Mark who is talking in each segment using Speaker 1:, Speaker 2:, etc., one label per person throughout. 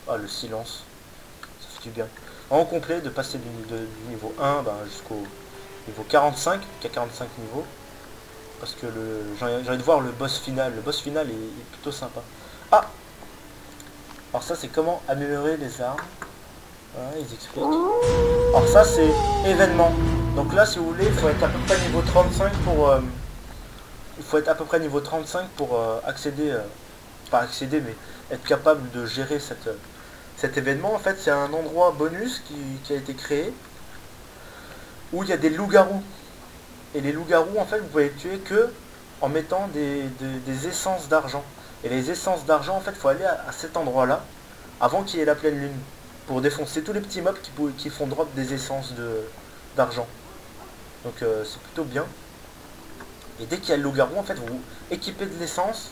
Speaker 1: Ah, le silence, ça fait du bien. En complet, de passer du niveau 1 jusqu'au niveau 45, il y a 45 niveaux. Parce que j'ai envie de voir le boss final. Le boss final est plutôt sympa. Ah, alors ça c'est comment améliorer les armes. Voilà, ils expliquent. Alors ça c'est événement. Donc là si vous voulez, il faut être à peu près niveau 35 pour... il faut être à peu près niveau 35 pour accéder... pas accéder mais être capable de gérer cet événement. En fait c'est un endroit bonus qui a été créé où il y a des loups-garous. Et les loups-garous en fait vous pouvez les tuer que en mettant des essences d'argent. Et les essences d'argent en fait il faut aller à cet endroit là avant qu'il y ait la pleine lune pour défoncer tous les petits mobs qui font drop des essences d'argent. Donc c'est plutôt bien. Et dès qu'il y a le loup-garou, en fait, vous équipez de l'essence.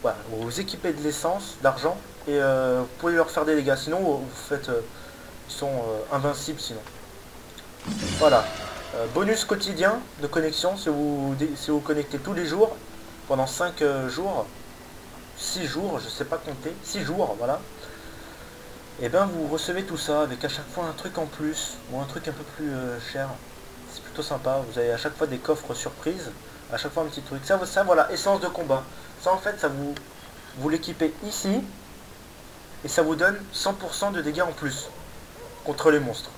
Speaker 1: Voilà, vous équipez de l'essence, d'argent, et vous pouvez leur faire des dégâts. Sinon, vous faites... ils sont invincibles sinon. Voilà. Bonus quotidien de connexion, si vous connectez tous les jours, pendant 5 jours, 6 jours, je sais pas compter, 6 jours, voilà. Et ben vous recevez tout ça avec à chaque fois un truc en plus, ou un truc un peu plus cher. C'est plutôt sympa, vous avez à chaque fois des coffres surprises, à chaque fois un petit truc. Ça voilà, essence de combat. Ça en fait, vous l'équipez ici, et ça vous donne 100% de dégâts en plus, contre les monstres.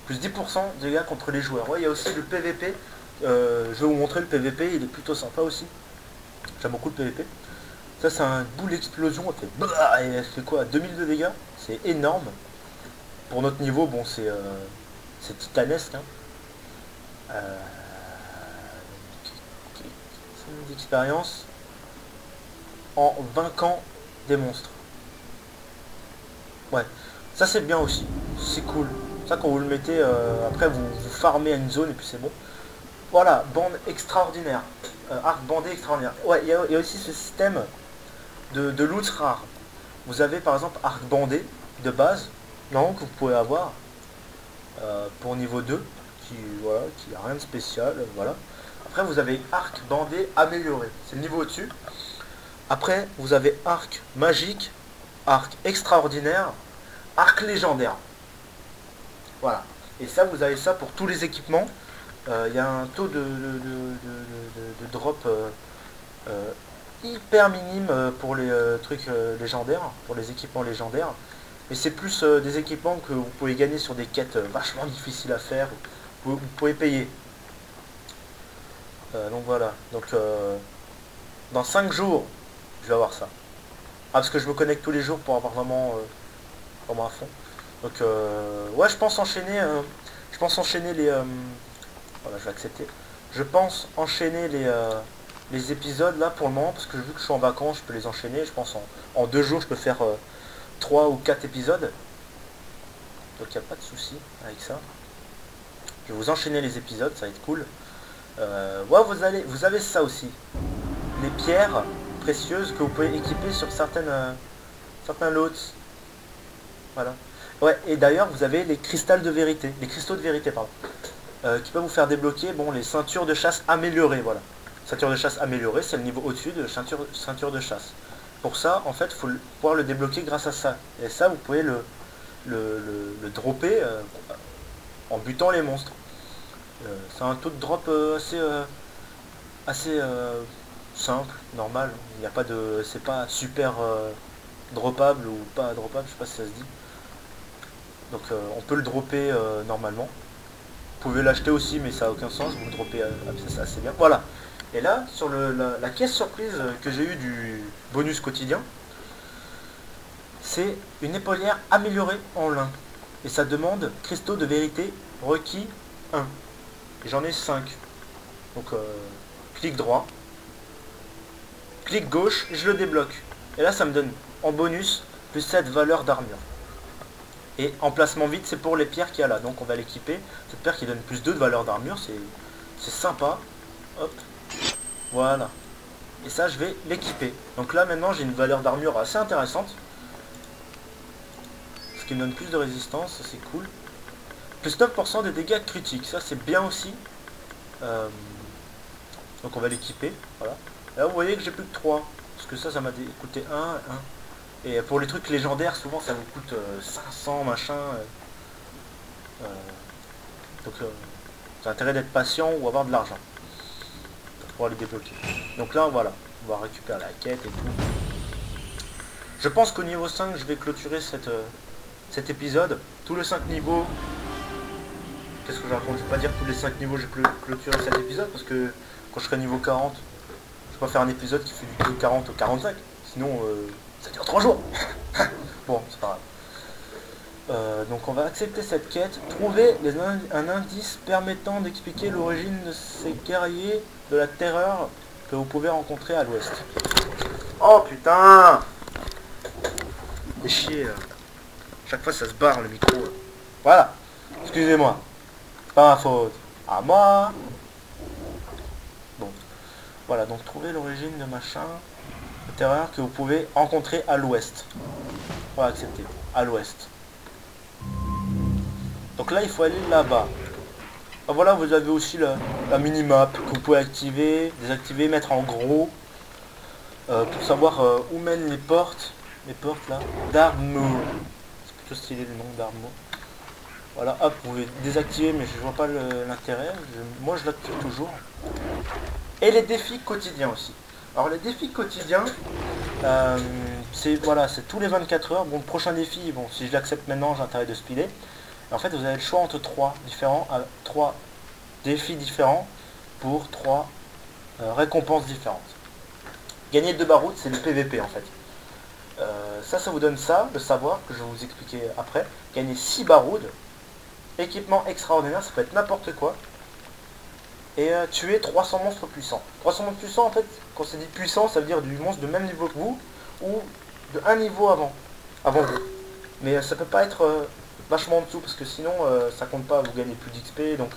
Speaker 1: Plus 10% de dégâts contre les joueurs. Ouais, il y a aussi le PVP, je vais vous montrer le PVP, il est plutôt sympa aussi. J'aime beaucoup le PVP. Ça c'est un boule explosion, elle fait bah, et elle fait quoi, 2000 de dégâts. C'est énorme. Pour notre niveau, bon c'est titanesque. Hein. Euh, d'expérience en vainquant des monstres. Ouais, ça c'est bien aussi. C'est cool. Ça quand vous le mettez, après vous farmez à une zone et puis c'est bon. Voilà, bande extraordinaire. Arc bandé extraordinaire. Ouais, il y a aussi ce système de loot rare. Vous avez par exemple arc bandé de base, non, que vous pouvez avoir pour niveau 2, voilà, qui a rien de spécial, voilà. Après vous avez arc bandé amélioré, c'est le niveau au-dessus. Après vous avez arc magique, arc extraordinaire, arc légendaire. Voilà. Et ça vous avez ça pour tous les équipements. Il y a un taux de drop hyper minime pour les trucs légendaires, pour les équipements légendaires. Mais c'est plus des équipements que vous pouvez gagner sur des quêtes vachement difficiles à faire. Vous pouvez payer. Donc voilà. Donc dans 5 jours, je vais avoir ça. Ah, parce que je me connecte tous les jours pour avoir vraiment à fond. Donc ouais, je pense enchaîner les... voilà, je vais accepter. Je pense enchaîner les épisodes là pour le moment, parce que vu que je suis en vacances, je peux les enchaîner. Je pense en 2 jours, je peux faire 3 ou 4 épisodes. Donc il n'y a pas de souci avec ça. Je vais vous enchaîner les épisodes, ça va être cool. Ouais, vous avez ça aussi. Les pierres précieuses que vous pouvez équiper sur certains lots. Voilà. Ouais, et d'ailleurs, vous avez les cristaux de vérité. Les cristaux de vérité, pardon. Qui peuvent vous faire débloquer les ceintures de chasse améliorées, voilà. Ceinture de chasse améliorée, c'est le niveau au-dessus de ceinture de chasse. Pour ça, en fait, il faut pouvoir le débloquer grâce à ça. Et ça, vous pouvez le dropper en butant les monstres. C'est un taux de drop assez simple, normal. Il n'y a pas de, c'est pas super droppable ou pas droppable, je sais pas si ça se dit. Donc on peut le dropper normalement. Vous pouvez l'acheter aussi, mais ça n'a aucun sens. Vous le droppez assez bien. Voilà. Et là, sur la caisse surprise que j'ai eue du bonus quotidien, c'est une épaulière améliorée en lin. Et ça demande cristaux de vérité requis 1. Et j'en ai 5. Donc clic droit, clic gauche, et je le débloque. Et là, ça me donne en bonus plus 7 valeurs d'armure. Et emplacement vide, c'est pour les pierres qu'il y a là. Donc on va l'équiper. Cette pierre qui donne plus 2 de valeur d'armure, c'est sympa. Hop. Voilà. Et ça, je vais l'équiper. Donc là, maintenant, j'ai une valeur d'armure assez intéressante. Ce qui me donne plus de résistance, c'est cool. Plus 9% de dégâts critiques. Ça, c'est bien aussi. Donc on va l'équiper. Voilà. Là, vous voyez que j'ai plus que 3. Parce que ça m'a coûté 1, 1. Et pour les trucs légendaires, souvent ça vous coûte 500 machin. Donc c'est intérêt d'être patient ou avoir de l'argent pour pouvoir les débloquer. Donc là voilà, on va récupérer la quête et tout. Je pense qu'au niveau 5 je vais clôturer cet épisode. Tous les 5 niveaux. Qu'est-ce que je raconte? Je vais pas dire tous les 5 niveaux je vais clôturer cet épisode parce que quand je serai niveau 40, je vais pas faire un épisode qui fait du 40 au 45. Sinon ça dure 3 jours. Bon, c'est pas grave. Donc on va accepter cette quête. Trouver un indice permettant d'expliquer l'origine de ces guerriers de la terreur que vous pouvez rencontrer à l'ouest. Oh putain! C'est chier. Chaque fois ça se barre le micro. Voilà. Excusez-moi. C'est pas ma faute. À moi. Bon. Voilà, donc trouver l'origine de machin. De terreur que vous pouvez rencontrer à l'ouest. On va accepter. À l'ouest. Donc là il faut aller là-bas. Ah, voilà, vous avez aussi la minimap que vous pouvez activer, désactiver, mettre en gros. Pour savoir où mènent les portes là, d'Armour. C'est plutôt stylé le nom d'Armour. Voilà, hop, vous pouvez désactiver, mais je vois pas l'intérêt. Moi je l'active toujours. Et les défis quotidiens aussi. Alors les défis quotidiens, c'est voilà, c'est tous les 24 heures. Bon, le prochain défi, bon, si je l'accepte maintenant, j'ai intérêt de speeder. Et en fait, vous avez le choix entre trois défis différents pour 3 récompenses différentes. Gagner 2 barouds, c'est le PVP en fait. Ça vous donne ça, le savoir, que je vais vous expliquer après. Gagner 6 barouds. Équipement extraordinaire, ça peut être n'importe quoi. Et tuer 300 monstres puissants. 300 monstres puissants, en fait, quand c'est dit puissant, ça veut dire du monstre de même niveau que vous, ou de un niveau avant vous. Mais ça peut pas être vachement en dessous, parce que sinon, ça compte pas, vous gagnez plus d'XP, donc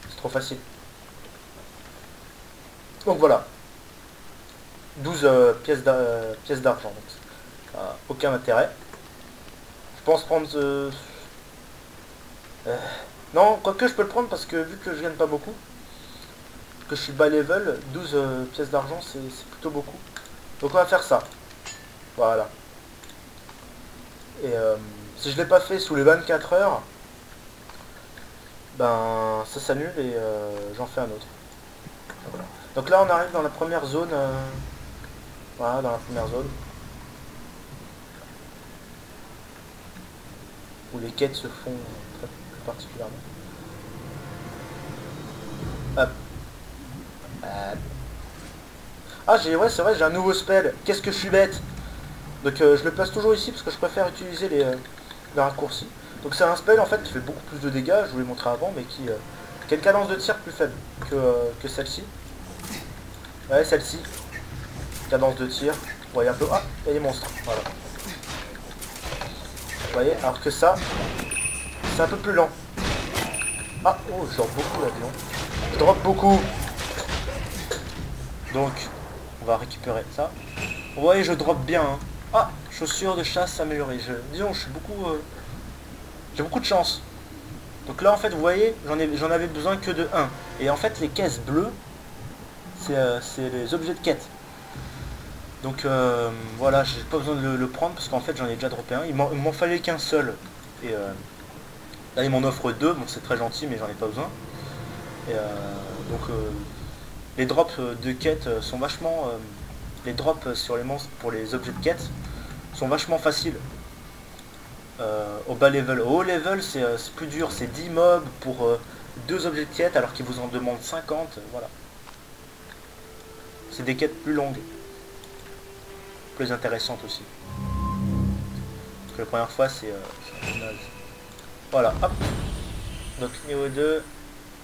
Speaker 1: c'est trop facile. Donc voilà. 12 pièces d'argent, donc ça n'a aucun intérêt. Je pense prendre non, quoique je peux le prendre parce que vu que je gagne pas beaucoup, que je suis bas level, 12 pièces d'argent c'est plutôt beaucoup. Donc on va faire ça. Voilà. Et si je l'ai pas fait sous les 24 heures, ben ça s'annule et j'en fais un autre. Voilà. Donc là on arrive dans la première zone. Voilà, dans la première zone. Où les quêtes se font très particulièrement. Hop. Ah, ouais, c'est vrai, j'ai un nouveau spell. Qu'est-ce que je suis bête. Donc je le place toujours ici parce que je préfère utiliser les raccourcis. Donc c'est un spell en fait qui fait beaucoup plus de dégâts, je vous l'ai montré avant, mais qui a une cadence de tir plus faible que celle-ci. Ouais, celle-ci. Cadence de tir. Vous voyez un peu. Ah, il y a des monstres. Voilà. Vous voyez, alors que ça, c'est un peu plus lent. Ah, oh, je drop beaucoup là, disons. Je drop beaucoup. Donc, on va récupérer ça. Vous voyez, je drop bien. Hein. Ah, chaussures de chasse améliorées. Disons, je suis j'ai beaucoup de chance. Donc là, en fait, vous voyez, j'en avais besoin que de 1. Et en fait, les caisses bleues, c'est les objets de quête. Donc voilà, j'ai pas besoin de le prendre parce qu'en fait j'en ai déjà droppé un. Il m'en fallait qu'un seul. Et là il m'en offre 2, bon c'est très gentil mais j'en ai pas besoin. Et donc les drops de quête sont vachement... les drops sur les monstres pour les objets de quête sont vachement faciles. Au bas level. Au haut level c'est plus dur, c'est 10 mobs pour 2 objets de quête alors qu'ils vous en demandent 50. Voilà. C'est des quêtes plus longues. Plus intéressante aussi. Parce que la première fois c'est naze. Voilà, hop. Donc niveau 2.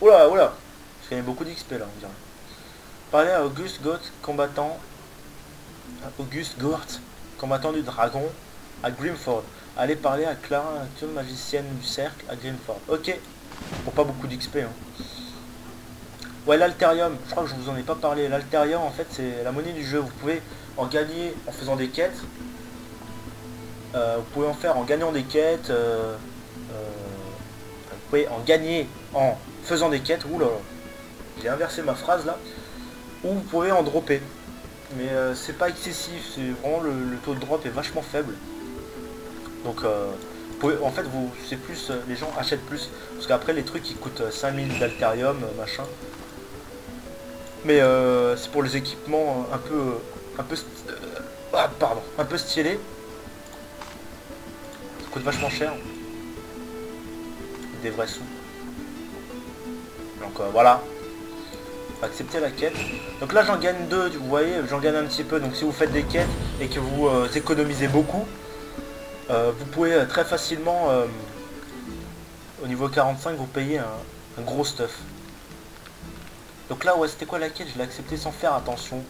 Speaker 1: Oula, oula. Je gagne beaucoup d'XP là on dirait. Parler à Auguste Goth, combattant. Combattant du dragon à Grimford. Allez parler à Clara, actuelle magicienne du cercle à Grimford. Ok. Pour pas beaucoup d'XP hein. Ouais, l'Alterium, je crois que je vous en ai pas parlé. L'Alterium en fait c'est la monnaie du jeu. Vous pouvez en gagner en faisant des quêtes. Vous pouvez en faire en gagnant des quêtes. Vous pouvez en gagner en faisant des quêtes. Ouh là là, j'ai inversé ma phrase là. Ou vous pouvez en dropper. mais c'est pas excessif, c'est vraiment le taux de drop est vachement faible. Donc en fait c'est plus les gens achètent plus parce qu'après les trucs ils coûtent 5000 d'altérium machin. Mais c'est pour les équipements un peu stylés. Ça coûte vachement cher. Des vrais sous. Donc voilà. Accepter la quête. Donc là j'en gagne 2, vous voyez, j'en gagne un petit peu. Donc si vous faites des quêtes et que vous économisez beaucoup, vous pouvez très facilement au niveau 45 vous payer un gros stuff. Donc là ouais, c'était quoi la quête? Je l'ai accepté sans faire attention.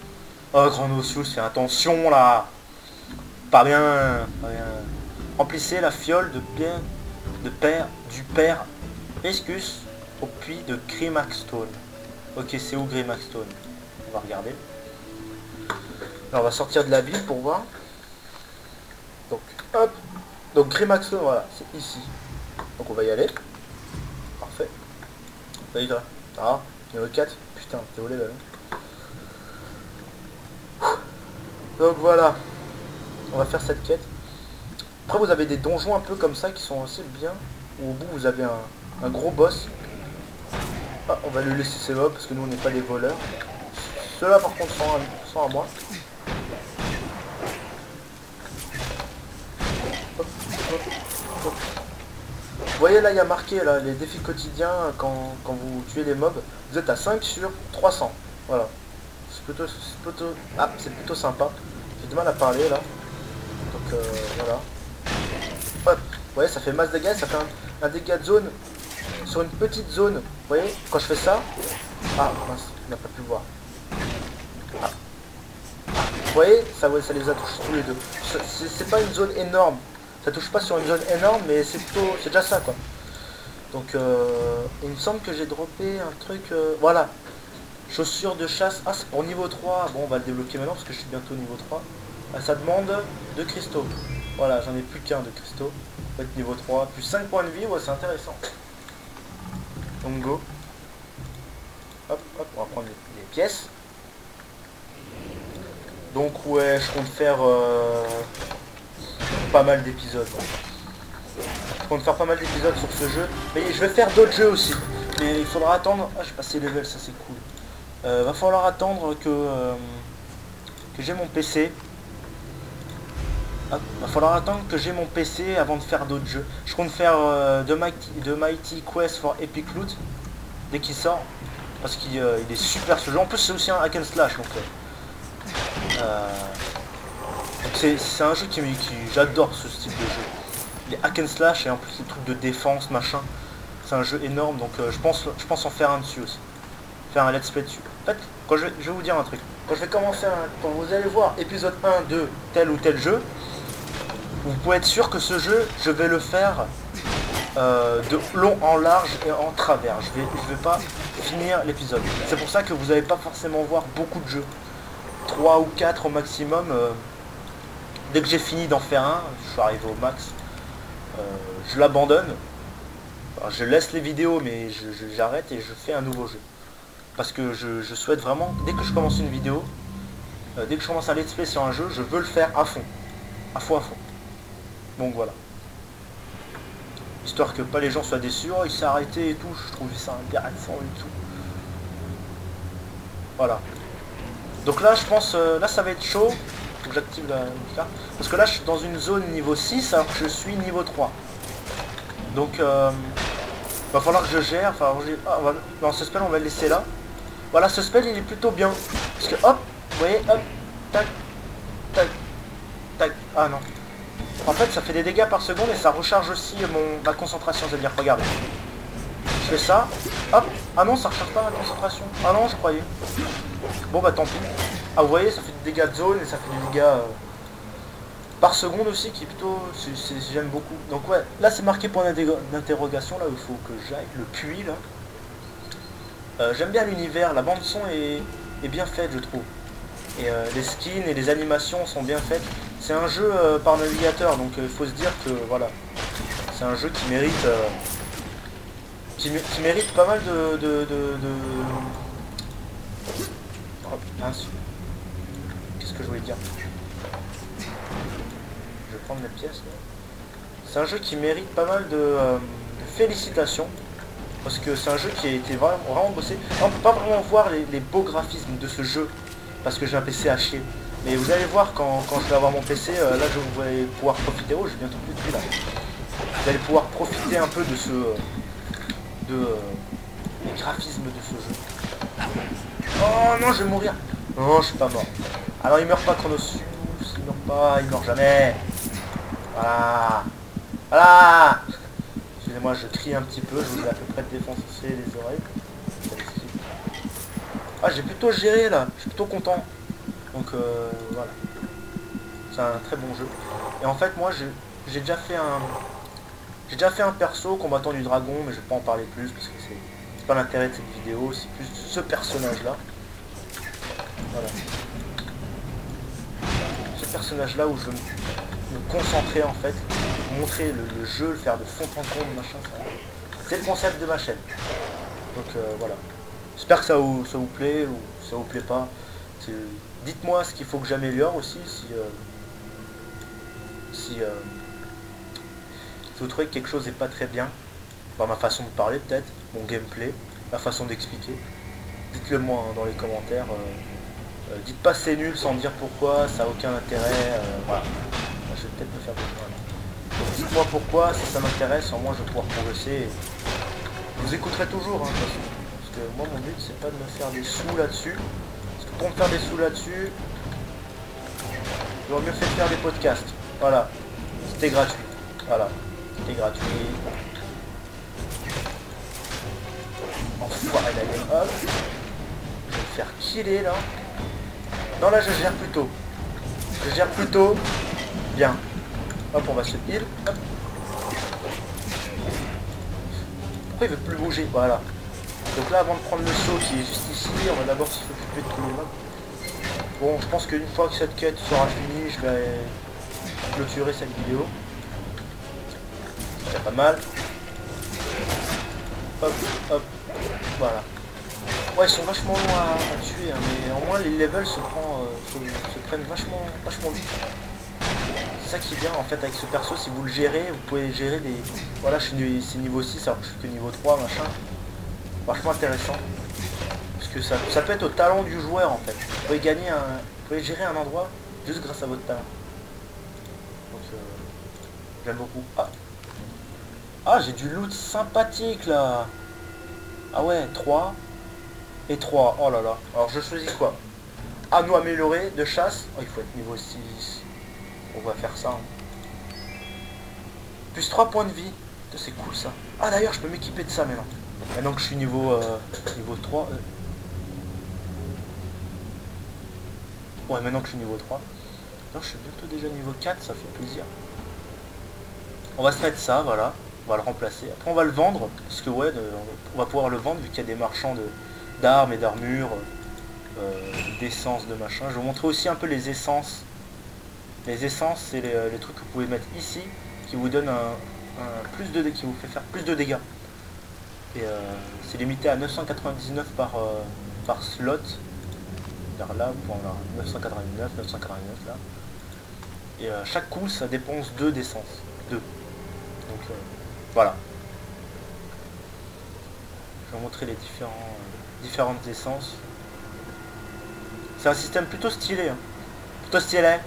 Speaker 1: Oh Granosius, fais attention là. Pas bien, pas bien. Remplissez la fiole du père Escus au puits de Grimmaxstone. Ok, c'est où Grimmaxstone? On va regarder. Alors, on va sortir de la ville pour voir. Donc, hop. Donc, Grimmaxstone, voilà, c'est ici. Donc, on va y aller. Parfait. Vas-y, toi. Ah, numéro 4. Putain, t'es volé là. Donc, voilà. On va faire cette quête. Après, vous avez des donjons un peu comme ça qui sont assez bien. Où au bout, vous avez un gros boss. Ah, on va lui laisser ses mobs parce que nous on n'est pas des voleurs. Ceux-là par contre sont à moi. Hop, hop, hop. Vous voyez là il y a marqué là, les défis quotidiens quand vous tuez les mobs. Vous êtes à 5 sur 300. Voilà. C'est plutôt sympa. J'ai du mal à parler là. Donc voilà. Hop. Vous voyez ça fait masse de dégâts, ça fait un dégât de zone. Sur une petite zone, vous voyez, quand je fais ça, ah mince, on n'a pas pu le voir. Ah. Vous voyez, ça les a touchés tous les deux. C'est pas une zone énorme, ça touche pas sur une zone énorme, mais c'est déjà ça quoi. Donc il me semble que j'ai droppé un truc, voilà, chaussures de chasse. Ah c'est pour niveau 3, bon on va le débloquer maintenant parce que je suis bientôt niveau 3. Ah, ça demande de cristaux. Voilà, j'en ai plus qu'un de cristaux. On va être niveau 3, plus 5 points de vie, ouais c'est intéressant. Donc go. Hop, hop, on va prendre les pièces. Donc ouais, je compte faire pas mal d'épisodes. Je compte faire pas mal d'épisodes sur ce jeu. Mais je vais faire d'autres jeux aussi. Mais il faudra attendre. Ah, j'ai passé level, ça c'est cool. Va falloir attendre que j'ai mon PC. Ah, va falloir attendre que j'ai mon PC avant de faire d'autres jeux. Je compte faire The Mighty Quest for Epic Loot dès qu'il sort. Parce qu'il est super ce jeu. En plus c'est aussi un hack and slash. Donc c'est un jeu qui j'adore ce style de jeu. Les hack and slash et en plus les trucs de défense machin. C'est un jeu énorme donc je pense en faire un dessus aussi. Faire un let's play dessus. En fait, quand je vais vous dire un truc. Quand je vais commencer quand vous allez voir épisode 1 de tel ou tel jeu, vous pouvez être sûr que ce jeu, je vais le faire de long en large et en travers. Je vais pas finir l'épisode. C'est pour ça que vous n'allez pas forcément voir beaucoup de jeux. 3 ou 4 au maximum. Dès que j'ai fini d'en faire un, je suis arrivé au max, je l'abandonne. Je laisse les vidéos mais j'arrête et je fais un nouveau jeu. Parce que je souhaite vraiment, dès que je commence une vidéo, dès que je commence un let's play sur un jeu, je veux le faire à fond. À fond. Donc voilà. Histoire que pas les gens soient déçus, oh, il s'est arrêté et tout, je trouvais ça intéressant et tout. Voilà. Donc là je pense, là ça va être chaud. Faut que j'active la carte. Parce que là je suis dans une zone niveau 6 alors que je suis niveau 3. Donc va falloir que je gère. Enfin, dans ce spell on va le laisser là. Voilà, ce spell il est plutôt bien. Parce que hop, vous voyez, hop, tac, tac, tac. Ah non. En fait ça fait des dégâts par seconde et ça recharge aussi ma concentration, c'est-à-dire regardez. Je fais ça, hop, ah non ça recharge pas ma concentration. Ah non je croyais. Bon bah tant pis. Ah vous voyez ça fait des dégâts de zone et ça fait des dégâts par seconde aussi qui est plutôt. J'aime beaucoup. Donc ouais, là c'est marqué point d'interrogation là où il faut que j'aille, le puits là. J'aime bien l'univers, la bande son est bien faite je trouve. Et les skins et les animations sont bien faites. C'est un jeu par navigateur, donc il faut se dire que voilà, c'est un jeu qui mérite pas mal oh, mince. dire. Je vais prendre les pièces là. C'est un jeu qui mérite pas mal de félicitations. Parce que c'est un jeu qui a été vraiment bossé. On peut pas vraiment voir les beaux graphismes de ce jeu. Parce que j'ai un PC à chier. Mais vous allez voir quand je vais avoir mon PC, là je vais pouvoir profiter. Oh, j'ai bientôt plus de vie là. Vous allez pouvoir profiter un peu de ce... les graphismes de ce jeu. Oh non, je vais mourir. Non, je suis pas mort. Alors il meurt pas Chronos. Il meurt pas, il meurt jamais. Voilà. Voilà. Excusez-moi, je crie un petit peu, je vous ai à peu près défoncé les oreilles. Ah, j'ai plutôt géré là, je suis plutôt content. Donc voilà. C'est un très bon jeu. Et en fait, moi, j'ai déjà fait un perso combattant du dragon, mais je vais pas en parler plus parce que c'est pas l'intérêt de cette vidéo, c'est plus ce personnage là. Voilà. Ce personnage là où je veux me concentrer en fait, montrer le jeu, le faire de fond en comble, machin, ça. C'est le concept de ma chaîne. Donc voilà. J'espère que ça vous plaît ou ça vous plaît pas. Dites-moi ce qu'il faut que j'améliore aussi si vous trouvez que quelque chose n'est pas très bien. Par ma façon de parler peut-être, mon gameplay, ma façon d'expliquer. Dites-le moi dans les commentaires. Dites pas c'est nul sans me dire pourquoi, ça n'a aucun intérêt. Voilà. Je vais peut-être me faire des... Dites-moi pourquoi, si ça m'intéresse, au moins je vais pouvoir progresser. Je vous écouterai toujours, hein, de toute façon. Parce que moi mon but c'est pas de me faire des sous là-dessus. Parce que pour me faire des sous là-dessus, j'aurais mieux fait de faire des podcasts. Voilà. C'était gratuit. Voilà. C'était gratuit. Enfoiré la game. Hop. Je vais me faire killer là. Non là je gère plutôt. Je gère plutôt. Bien. Hop, on va se heal. Hop. Pourquoi il veut plus bouger? Voilà. Donc là, avant de prendre le saut qui est juste ici, on va d'abord s'occuper de tous les mobs. Bon, je pense qu'une fois que cette quête sera finie, je vais clôturer cette vidéo. C'est pas mal. Hop, hop. Voilà. Ouais, ils sont vachement longs à tuer, hein, mais au moins les levels se prennent vachement vite. C'est ça qui est bien en fait avec ce perso, si vous le gérez, vous pouvez gérer des... Voilà, c'est niveau 6 alors que je suis que niveau 3, machin. Vachement intéressant. Parce que ça peut être au talent du joueur en fait. Vous pouvez gagner vous pouvez gérer un endroit juste grâce à votre talent. Donc j'aime beaucoup. Ah, j'ai du loot sympathique là. Ah ouais, 3 et 3. Oh là là. Alors je choisis quoi? Anneau amélioré de chasse. Oh, il faut être niveau 6. On va faire ça. Hein. Plus 3 points de vie. C'est cool ça. Ah d'ailleurs, je peux m'équiper de ça maintenant. Maintenant que je suis niveau 3. Ouais, maintenant que je suis niveau 3. Non, je suis bientôt déjà niveau 4, ça fait plaisir. On va se mettre ça, voilà. On va le remplacer. Après, on va le vendre. Parce que, ouais, on va pouvoir le vendre vu qu'il y a des marchands d'armes et d'armures, d'essence, de machin. Je vais vous montrer aussi un peu les essences. Les essences, c'est les trucs que vous pouvez mettre ici, qui vous donnent qui vous fait faire plus de dégâts. Et c'est limité à 999 par slot. Vers là, pour 999 là. Et chaque coup, ça dépense 2 d'essence. 2. Donc voilà. Je vais vous montrer les différentes essences. C'est un système plutôt stylé. Hein. Plutôt stylé.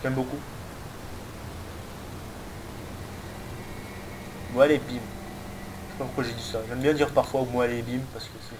Speaker 1: J'aime beaucoup. Moi, allez, bim. Je sais pas pourquoi j'ai dit ça. J'aime bien dire parfois moi, allez, bim, parce que c'est...